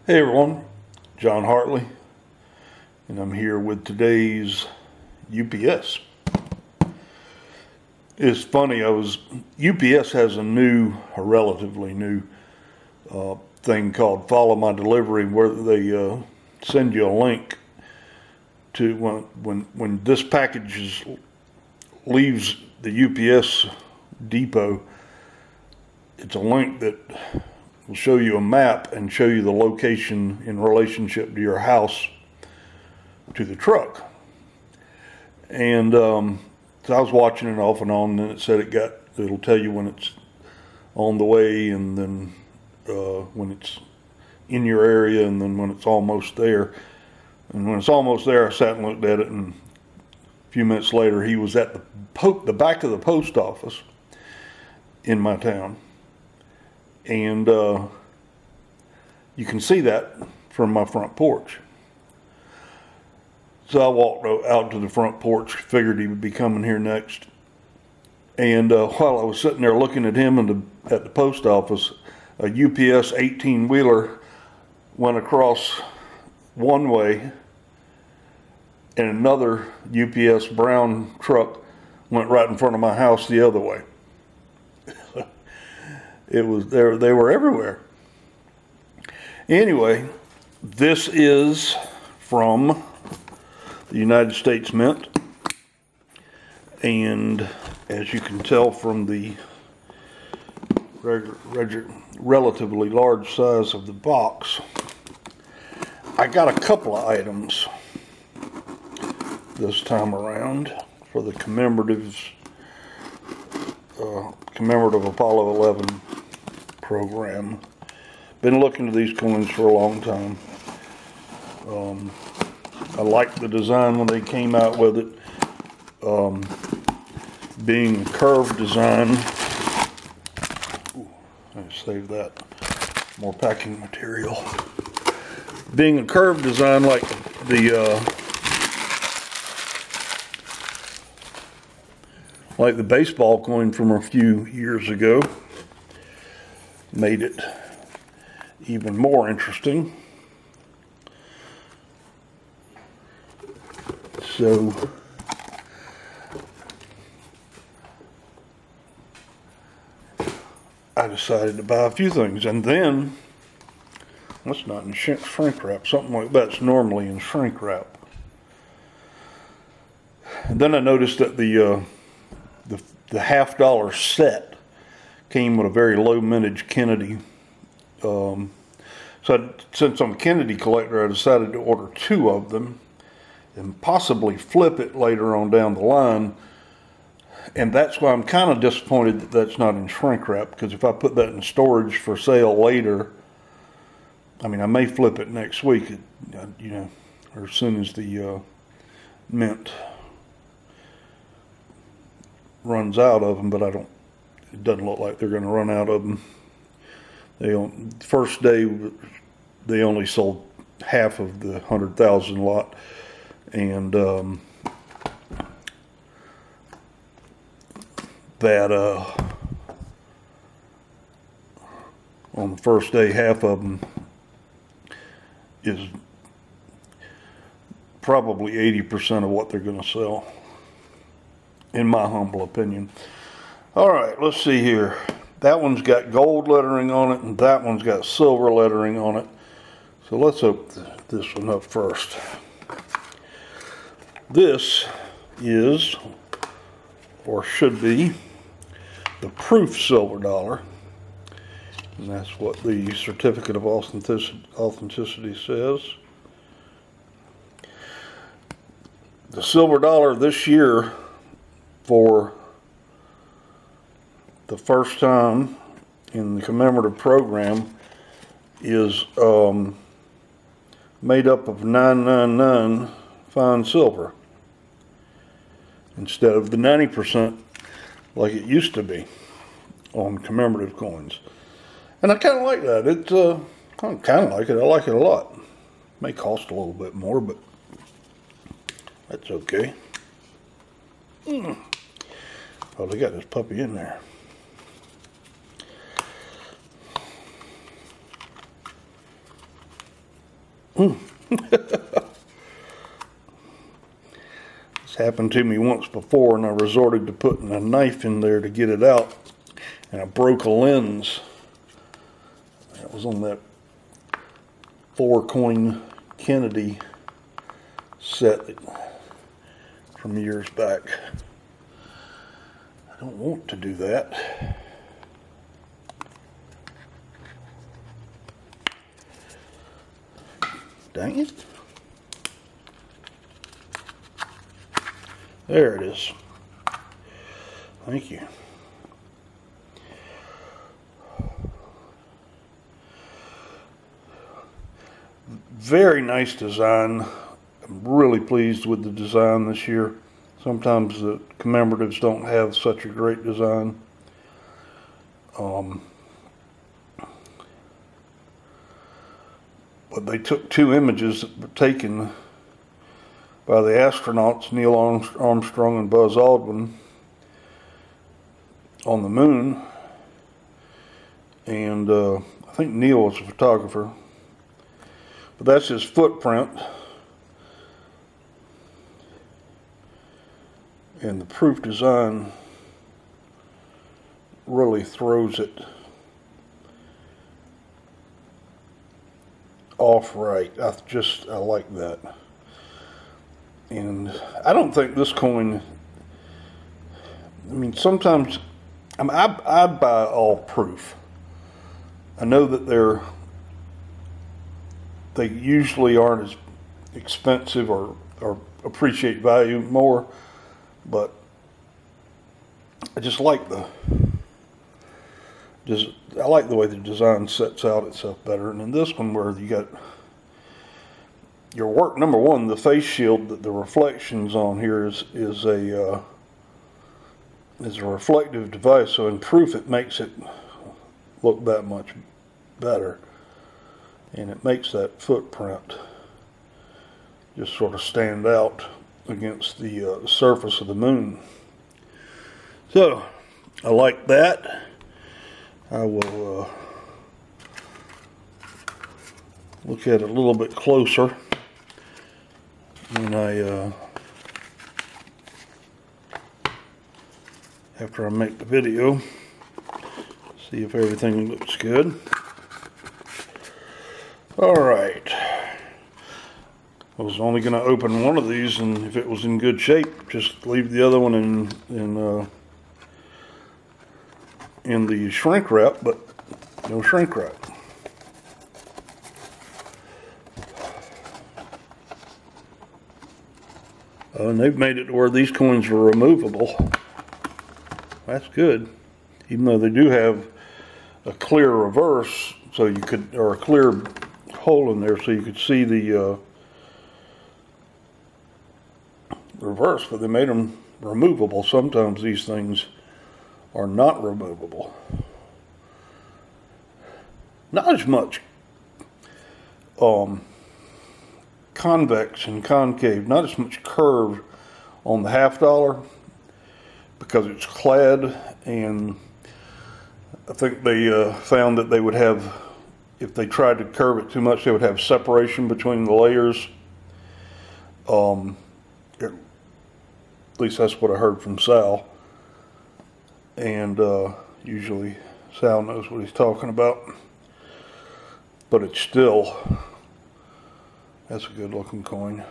Hey everyone, John Hartley, and I'm here with today's UPS. It's funny, UPS has a relatively new thing called Follow My Delivery, where they send you a link to when this package leaves the UPS depot. It's a link that will show you a map and show you the location in relationship to your house to the truck. And so I was watching it off and on, and then it said it'll tell you when it's on the way, and then when it's in your area, and then when it's almost there. And when it's almost there, I sat and looked at it, and a few minutes later he was at the back of the post office in my town. And you can see that from my front porch. So I walked out to the front porch, figured he would be coming here next. And while I was sitting there looking at him at the post office, a UPS 18-wheeler went across one way, and another UPS brown truck went right in front of my house the other way. They were everywhere. Anyway, this is from the United States Mint, and as you can tell from the relatively large size of the box, I got a couple of items this time around for the commemorative Apollo 11 program. Been looking at these coins for a long time. I liked the design when they came out with it, being a curved design. Ooh, I saved that. More packing material. Being a curved design like the baseball coin from a few years ago, made it even more interesting. So I decided to buy a few things, and then that's not in shrink wrap. Something like that's normally in shrink wrap. And then I noticed that the $50 set came with a very low mintage Kennedy. So since I'm a Kennedy collector, I decided to order 2 of them and possibly flip it later on down the line. And that's why I'm kind of disappointed that that's not in shrink wrap, because if I put that in storage for sale later, I mean, I may flip it next week, or as soon as the mint runs out of them, but it doesn't look like they're going to run out of them. First day, they only sold half of the 100,000 lot, and on the first day, half of them is probably 80% of what they're going to sell, in my humble opinion. All right, let's see here. That one's got gold lettering on it, and that one's got silver lettering on it. So let's open this one up first. This is, or should be, the proof silver dollar. And that's what the certificate of authenticity says. The silver dollar this year, for the first time in the commemorative program, is made up of 999 fine silver instead of the 90% like it used to be on commemorative coins. And I kind of like that. I kind of like it. I like it a lot. May cost a little bit more, but that's okay. Oh, they got this puppy in there. It's happened to me once before, and I resorted to putting a knife in there to get it out, and I broke a lens. That was on that 4-coin Kennedy set from years back. I don't want to do that. Dang it. There it is. Thank you. Very nice design. I'm really pleased with the design this year. Sometimes the commemoratives don't have such a great design. But they took 2 images that were taken by the astronauts Neil Armstrong and Buzz Aldrin on the moon. And I think Neil was a photographer. But that's his footprint. And the proof design really throws it off right. I like that. And I don't think this coin, I mean, sometimes, I buy all proof. I know that they usually aren't as expensive or appreciate value more, but I just like I like the way the design sets out itself better. And in this one, where you got your work, number one, the face shield that the reflections on here is a reflective device, so in proof it makes it look that much better, and it makes that footprint just sort of stand out against the surface of the moon. So I like that. I will look at it a little bit closer when after I make the video, see if everything looks good. Alright, I was only going to open one of these, and if it was in good shape, just leave the other one in the shrink wrap, but no shrink wrap. Oh, and they've made it to where these coins are removable. That's good. Even though they do have a clear reverse, so you could, or a clear hole in there so you could see the reverse, but they made them removable. Sometimes these things are not removable. Not as much convex and concave, not as much curve on the $half, because it's clad, and I think they found that they would have, if they tried to curve it too much, they would have separation between the layers. At least that's what I heard from Sal. And usually Sal knows what he's talking about. But it's still, that's a good looking coin.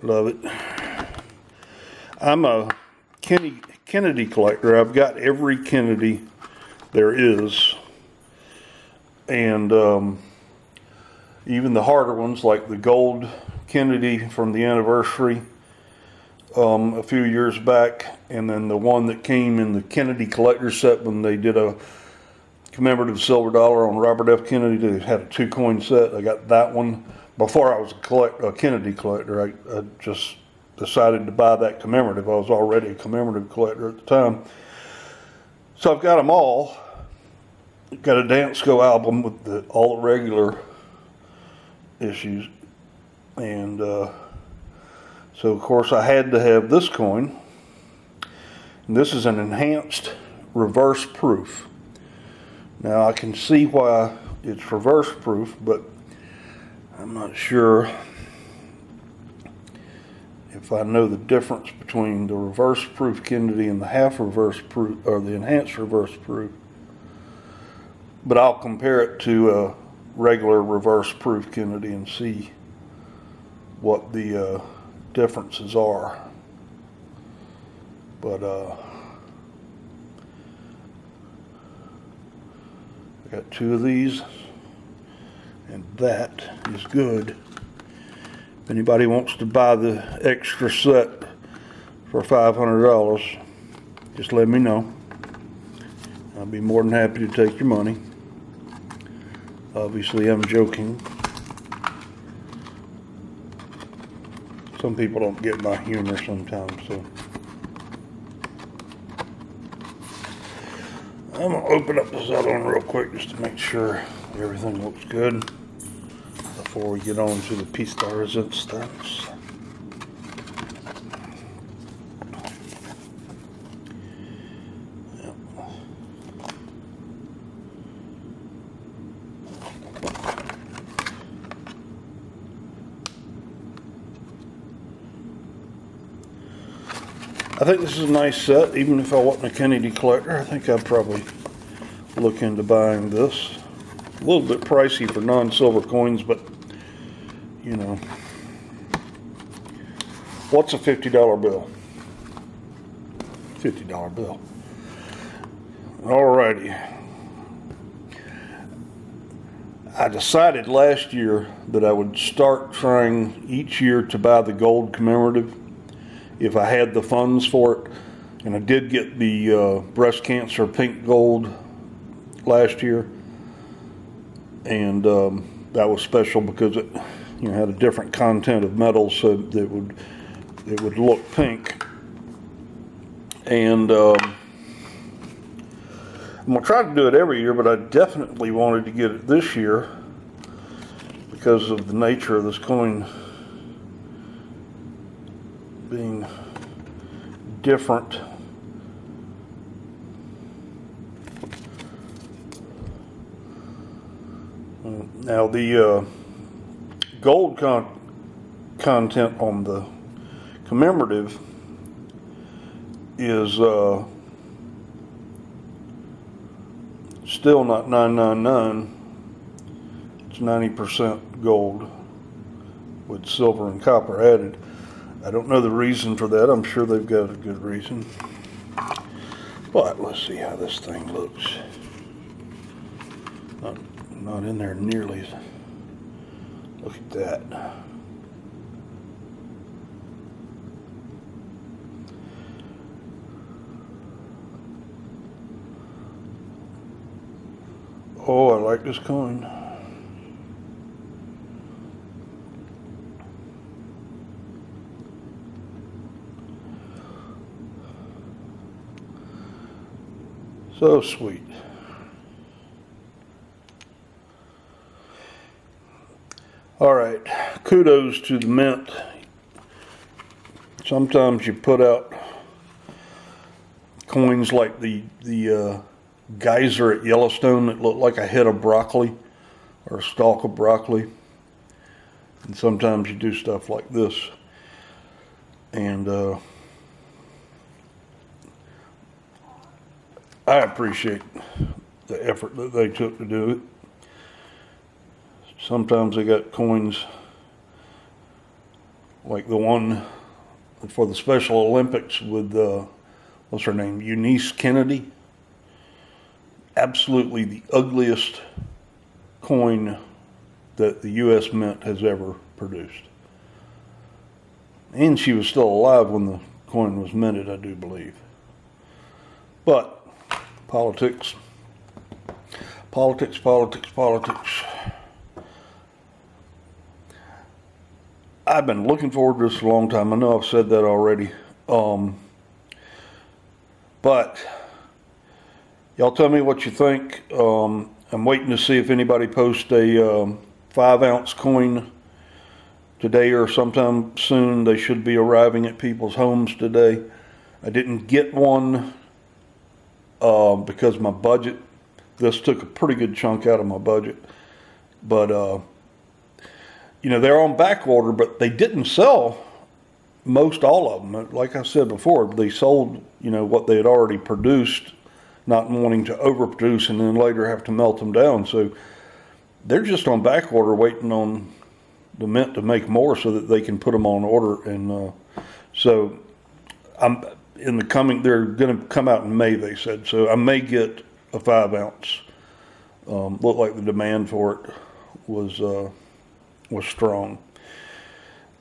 Love it. I'm a Kennedy collector. I've got every Kennedy there is. And even the harder ones, like the gold Kennedy from the anniversary a few years back, and then the one that came in the Kennedy collector set when they did a commemorative silver dollar on Robert F. Kennedy. They had a 2-coin set. I got that one before I was a Kennedy collector. I just decided to buy that commemorative. I was already a commemorative collector at the time. So I've got them all. Got a Dansko album with all the regular issues, and so of course I had to have this coin. And this is an enhanced reverse proof. Now I can see why it's reverse proof, but I'm not sure if I know the difference between the reverse proof Kennedy and the half reverse proof, or the enhanced reverse proof, but I'll compare it to a regular reverse proof Kennedy and see what the differences are. But I got 2 of these, and that is good. If anybody wants to buy the extra set for $500, just let me know. I'll be more than happy to take your money. Obviously, I'm joking. Some people don't get my humor sometimes, so. I'm gonna open up this other one real quick just to make sure everything looks good before we get on to the piece de resistance. I think this is a nice set. Even if I wasn't a Kennedy collector, I think I'd probably look into buying this. A little bit pricey for non-silver coins, but you know, what's a $50 bill? $50 bill. Alrighty. I decided last year that I would start trying each year to buy the gold commemorative if I had the funds for it. And I did get the breast cancer pink gold last year, and that was special because it, you know, had a different content of metals, so that it would look pink. And I'm gonna try to do it every year, but I definitely wanted to get it this year because of the nature of this coin being different. Now the gold content on the commemorative is still not 999. It's 90% gold with silver and copper added. I don't know the reason for that. I'm sure they've got a good reason. But let's see how this thing looks. Not in there nearly. Look at that. Oh, I like this coin. So sweet. All right, kudos to the mint. Sometimes you put out coins like the geyser at Yellowstone that look like a head of broccoli or a stalk of broccoli. And sometimes you do stuff like this. And I appreciate the effort that they took to do it. Sometimes they got coins like the one for the Special Olympics with, what's her name, Eunice Kennedy. Absolutely the ugliest coin that the U.S. Mint has ever produced. And she was still alive when the coin was minted, I do believe. But politics, politics, politics, politics. I've been looking forward to this for a long time. I know I've said that already. But y'all tell me what you think. I'm waiting to see if anybody posts a 5-ounce coin today or sometime soon. They should be arriving at people's homes today. I didn't get one because my budget, this took a pretty good chunk out of my budget. But you know, they're on back order, but they didn't sell most all of them. Like I said before, they sold, you know, what they had already produced, not wanting to overproduce and then later have to melt them down. So they're just on back order waiting on the mint to make more so that they can put them on order. And so I'm in the coming, they're going to come out in May, they said. So I may get a 5 ounce. Looked like the demand for it was strong.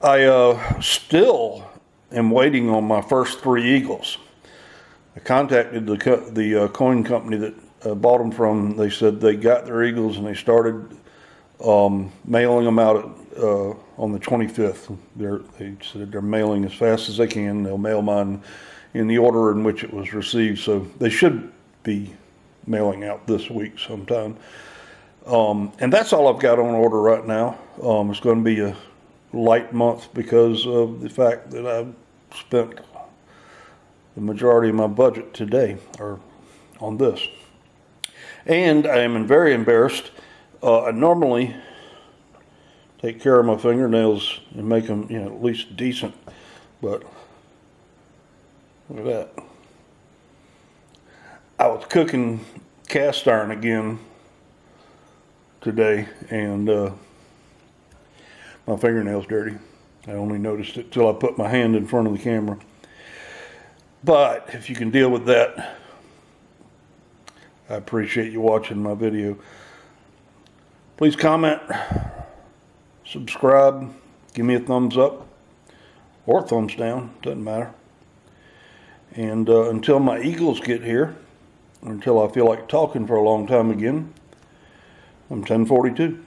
I still am waiting on my first 3 eagles. I contacted the coin company that bought them from. They said they got their eagles and they started mailing them out on the 25th. They said they're mailing as fast as they can. They'll mail mine in the order in which it was received. So they should be mailing out this week sometime. And that's all I've got on order right now. It's going to be a light month because of the fact that I've spent the majority of my budget today or on this. And I am very embarrassed. I normally take care of my fingernails and make them, you know, at least decent. But look at that. I was cooking cast iron again today, and my fingernail's dirty. I only noticed it till I put my hand in front of the camera. But if you can deal with that, I appreciate you watching my video. Please comment, subscribe, give me a thumbs up or a thumbs down, doesn't matter. And until my eagles get here, or until I feel like talking for a long time again, I'm 1042.